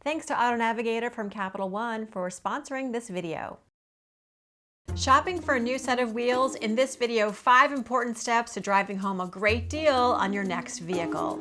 Thanks to Auto Navigator from Capital One for sponsoring this video. Shopping for a new set of wheels? In this video, 5 important steps to driving home a great deal on your next vehicle.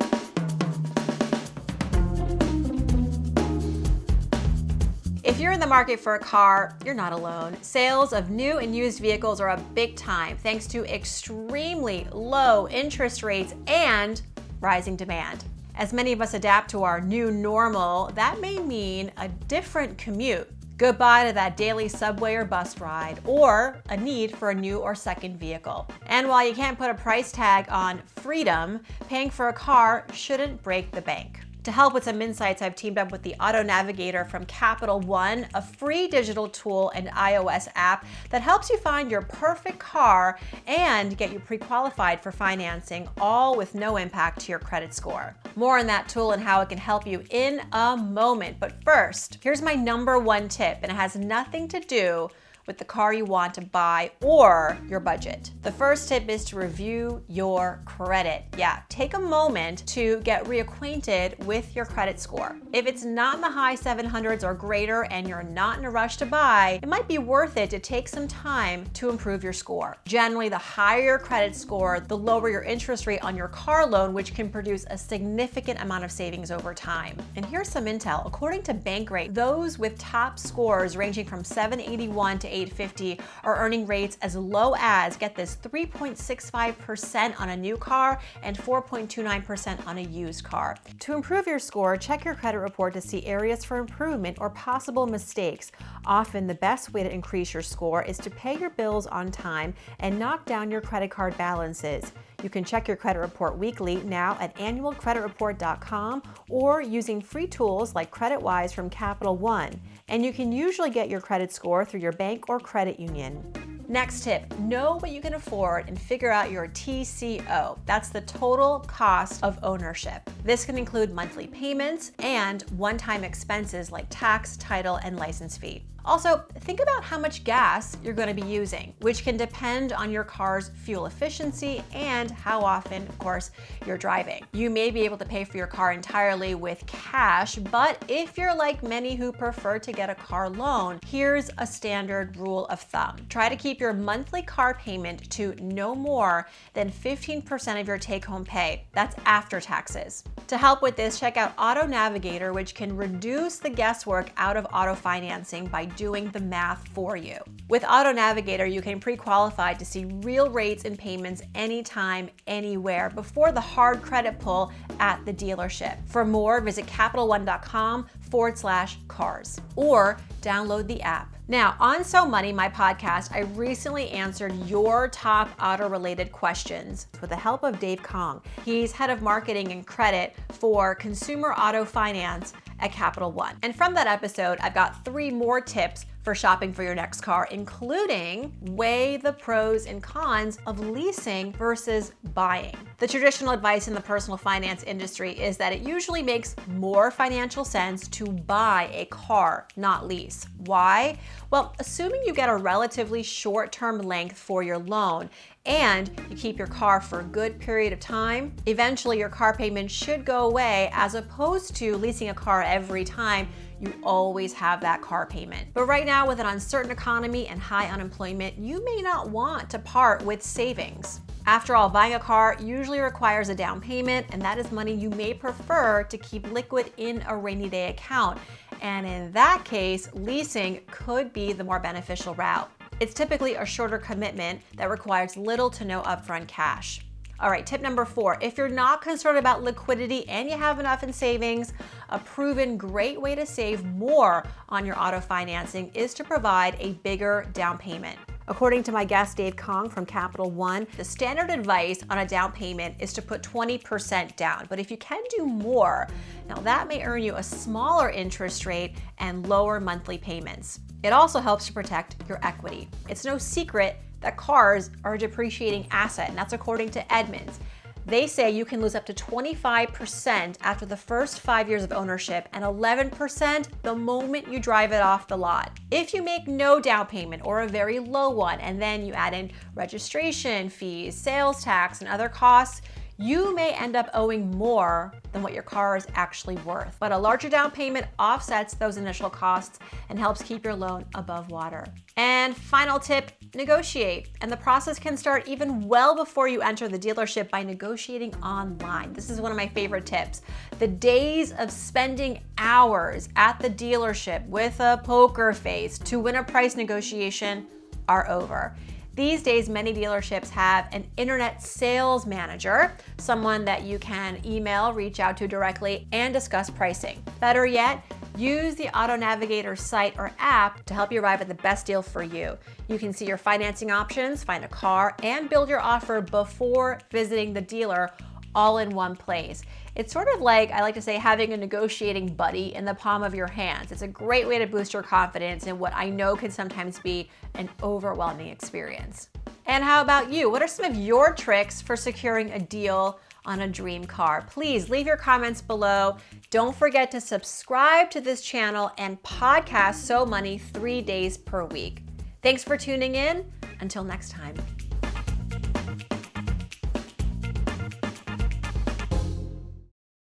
If you're in the market for a car, you're not alone. Sales of new and used vehicles are up big time thanks to extremely low interest rates and rising demand. As many of us adapt to our new normal, that may mean a different commute. Goodbye to that daily subway or bus ride, or a need for a new or second vehicle. And while you can't put a price tag on freedom, paying for a car shouldn't break the bank. To help with some insights, I've teamed up with the Auto Navigator from Capital One, a free digital tool and iOS app that helps you find your perfect car and get you pre-qualified for financing, all with no impact to your credit score. More on that tool and how it can help you in a moment. But first, here's my #1 tip, and it has nothing to do with the car you want to buy or your budget. The first tip is to review your credit. Yeah, take a moment to get reacquainted with your credit score. If it's not in the high 700s or greater and you're not in a rush to buy, it might be worth it to take some time to improve your score. Generally, the higher your credit score, the lower your interest rate on your car loan, which can produce a significant amount of savings over time. And here's some intel. According to Bankrate, those with top scores ranging from 781 to 850 are earning rates as low as, get this, 3.65% on a new car and 4.29% on a used car. To improve your score, check your credit report to see areas for improvement or possible mistakes. Often the best way to increase your score is to pay your bills on time and knock down your credit card balances. You can check your credit report weekly now at annualcreditreport.com or using free tools like CreditWise from Capital One. And you can usually get your credit score through your bank or credit union. Next tip, know what you can afford and figure out your TCO. That's the total cost of ownership. This can include monthly payments and one-time expenses like tax, title, and license fee. Also, think about how much gas you're going to be using, which can depend on your car's fuel efficiency and how often, of course, you're driving. You may be able to pay for your car entirely with cash, but if you're like many who prefer to get a car loan, here's a standard rule of thumb. Try to keep your monthly car payment to no more than 15% of your take-home pay. That's after taxes. To help with this, check out Auto Navigator, which can reduce the guesswork out of auto financing by doing the math for you. With Auto Navigator, you can pre-qualify to see real rates and payments anytime, anywhere, before the hard credit pull at the dealership. For more, visit CapitalOne.com/cars or download the app. Now, on So Money, my podcast, I recently answered your top auto-related questions with the help of Dave Kong. He's head of marketing and credit for consumer auto finance at Capital One. And from that episode, I've got 3 more tips for shopping for your next car, including weigh the pros and cons of leasing versus buying. The traditional advice in the personal finance industry is that it usually makes more financial sense to buy a car, not lease. Why? Well, assuming you get a relatively short-term length for your loan and you keep your car for a good period of time, eventually your car payment should go away, as opposed to leasing a car every time you always have that car payment. But right now, with an uncertain economy and high unemployment, you may not want to part with savings. After all, buying a car usually requires a down payment, and that is money you may prefer to keep liquid in a rainy day account. And in that case, leasing could be the more beneficial route. It's typically a shorter commitment that requires little to no upfront cash. All right, tip number 4, if you're not concerned about liquidity and you have enough in savings, a proven great way to save more on your auto financing is to provide a bigger down payment. According to my guest, Dave Kong from Capital One, the standard advice on a down payment is to put 20% down. But if you can do more, now that may earn you a smaller interest rate and lower monthly payments. It also helps to protect your equity. It's no secret that cars are a depreciating asset, and that's according to Edmunds. They say you can lose up to 25% after the first 5 years of ownership and 11% the moment you drive it off the lot. If you make no down payment or a very low one, and then you add in registration fees, sales tax, and other costs, you may end up owing more than what your car is actually worth. But a larger down payment offsets those initial costs and helps keep your loan above water. And final tip, negotiate. And the process can start even well before you enter the dealership by negotiating online. This is one of my favorite tips. The days of spending hours at the dealership with a poker face to win a price negotiation are over. These days, many dealerships have an internet sales manager, someone that you can email, reach out to directly, and discuss pricing. Better yet, use the Auto Navigator site or app to help you arrive at the best deal for you. You can see your financing options, find a car, and build your offer before visiting the dealer, all in one place. It's sort of like, I like to say, having a negotiating buddy in the palm of your hands. It's a great way to boost your confidence in what I know can sometimes be an overwhelming experience. And how about you? What are some of your tricks for securing a deal on a dream car? Please leave your comments below. Don't forget to subscribe to this channel and podcast So Money 3 days per week. Thanks for tuning in. Until next time.